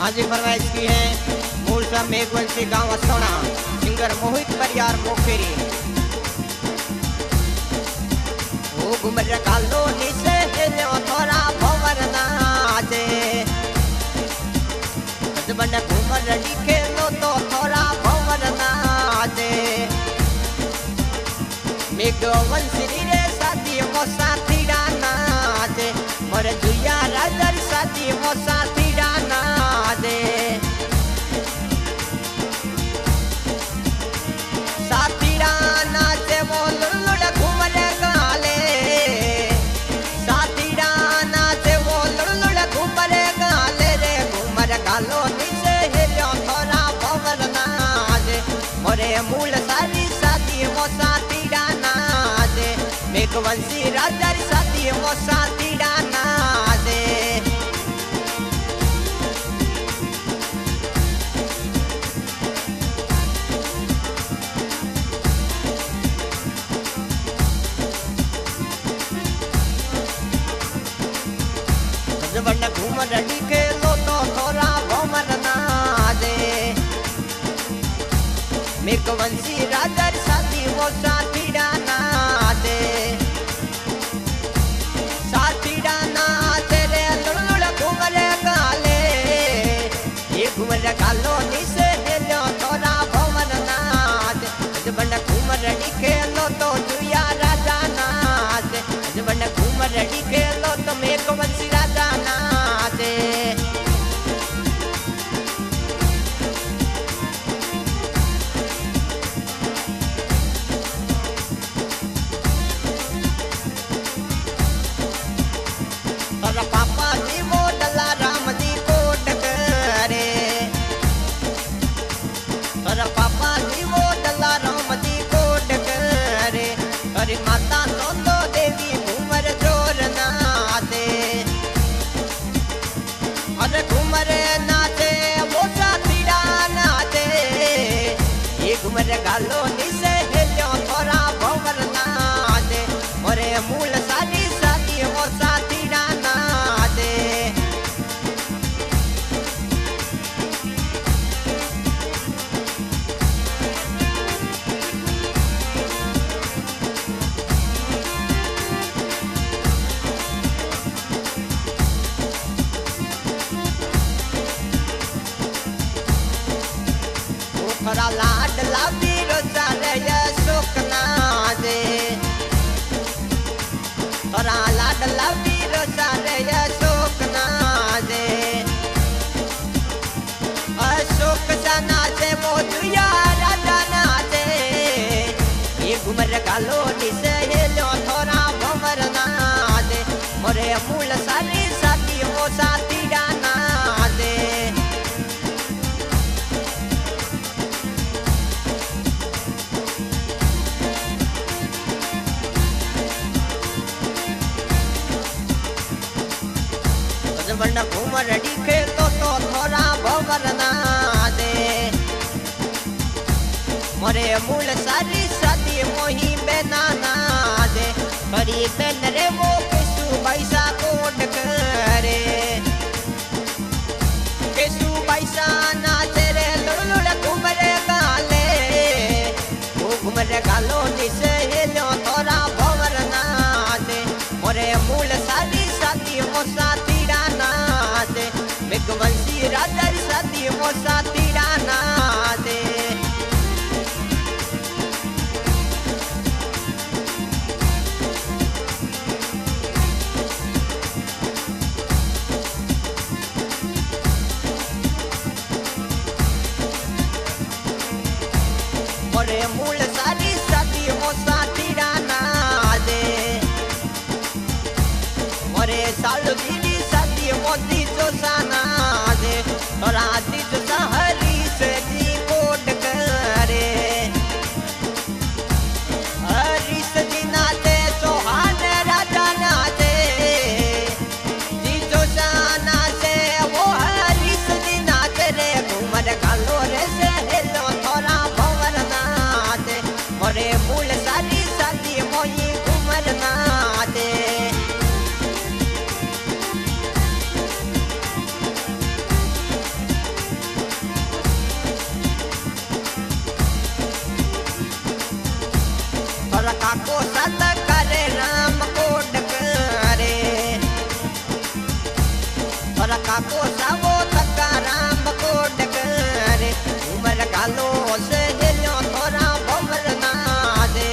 आज फरमाइश की है मूल सा मेघवंशी गांव असोना सिंगर मोहित परियार मोखेरी। ओ घुमर कालो निसे हेलो थोड़ा भवर नाचे बन घुमर लिखे लो तो थोड़ा भवर नाचे मेघवंशी रे साथी वो साथी नाचे मोर जुया राजर साथी वो साथी नाचे साथी नाचे वो लुलुड़ घुमर गाले साथी नाचे वो लुलुड़ घुमर गाले रे घुमर गालो निसे हेलो थोड़ा भवर नाचे मोरे मूल सारी साथी वो साथी नाचे मेघवंशी राजर साथी वो साथी नाचे बन घूमर लिखे लो तो थोड़ा भवर नाचे मेघवंशी राजर साथी वो साथी नाचे साथी नाचे रे लुलुड़ घुमर गाले ये घुमर गालो निसे हेलो थोड़ा भवर नाचे बन घूमर लिखे लो तो जुया राजा नाचे बन घूमर लिखे लो तो मेघवंशी राजा नाचे और पापा जी वो डला राम जी को डकरे और पापा जी वो डला राम जी को डकरे अरे माता नंदो देवी घूमर जोर नाचे अरे घूमर नाचे वो साथी नाचे ये घूमर गालो निसे हेलो थोड़ा भवर नाचे मोरे मूल सारी साथी वो साथी नाचे थोड़ा लाड लावी रोजा रे सुख नाचे थोड़ा लाड लावी रोजा रे सुख नाचे अशोक सा नाचे वो जुया राजा नाचे ये घुमर गालो निसे हेलो थोड़ा भवर नाचे मोरे मूल सारी साथी वो साथी नाचे बन घूमर लिखे तो थोड़ा भवर नाचे मोरे मूल सारी साथी मोही बेना नाचे करी बेन रे वो केसु पैसा कोट करे केसु पैसा नाचे रे लुलुड़ घुमर गाले वो घुमर गालो निसे हेलो थोड़ा भवर नाचे मोरे मूल सारी साथी वो साथी नाचे मेघवंशी राजर साथी वो साथी नाचे मोरे मूल सारी साथी वो साथी नाचे मोरे सालू दीदी साथी वो दीजो सानाचे और दीजो सहरी से जी कोट करे हरी से जी नाचे सोहान राजा नाचे दीजो साना से वो हरी से जी नाचे रे घूमर गालो रे से हेलो थोड़ा भवर नाचे मोरे मूल सारी साथी मोही घूमर नाचे काको सावो तका राम कोट करे उमर गालो से हेलो थोड़ा भवर ना दे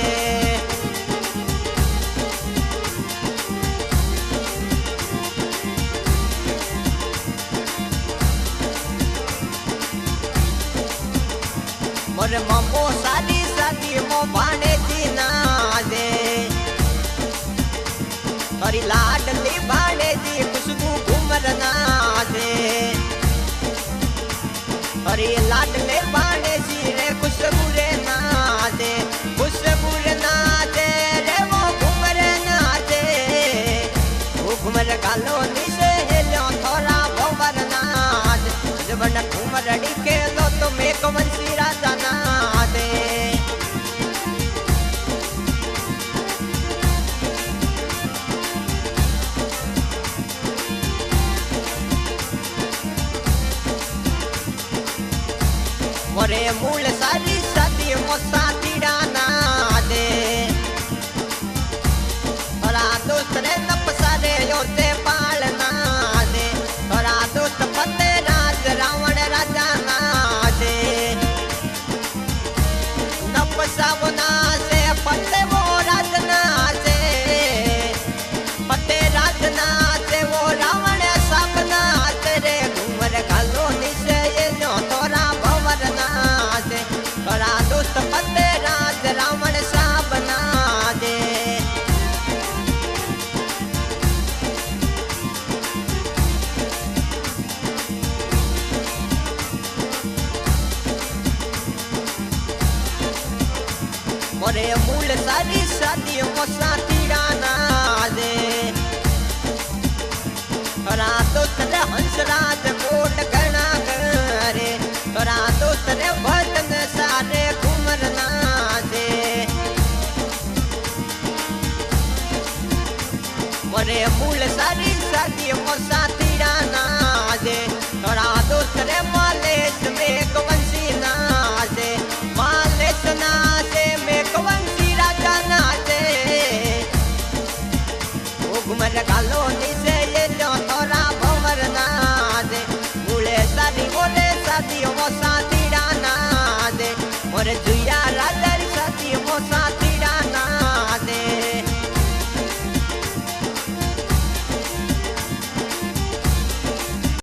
मोरे मम्मो सादी सादी मो भाणे दी ना दे तोरी लाडली भाणे दी खुशबू घूमर ना दे तोरी लाडले भाणे दी रे खुशबू रे ना दे खुशबू रे ना दे रे वो घूमर ना दे वो घूमर गालो निसे हेलो थोड़ा भवर ना दे जबन घूमर डिके लो तो मैं कवंसी राजा ना दे मोरे मूल सारी सादी मोसा तीड़ा ना दे थोड़ा दोस्त रे नपसारे योते पाल ना दे थोड़ा दोस्त फते राज रावण राजा ना दे नपसाव ना से फते वो राज ना से फते राज ना से वो रावण सब ना तेरे घूमर गालो निसे ये जो थोड़ा भवर ना दे थोड़ा दोस्त फते राज रावण सब ना दे मोरे मूल सारी शादी मोसा तीड़ा ना दे थोड़ा दोस्त रे हंसराज कोट गणा करे थोड़ा दोस्त रे भजन सारे घूमर ना दे मोरे मूल सारी शादी मोसा तीड़ा ना दे थोड़ा दोस्त रे मालेश में कवंसी ना दे मालेश ना दे में कवंसी राजा ना दे वो घूमर गालो निसे ये जो थोड़ा भवर ना दे मूले सादी मोसा तीड़ा ना दे मोरे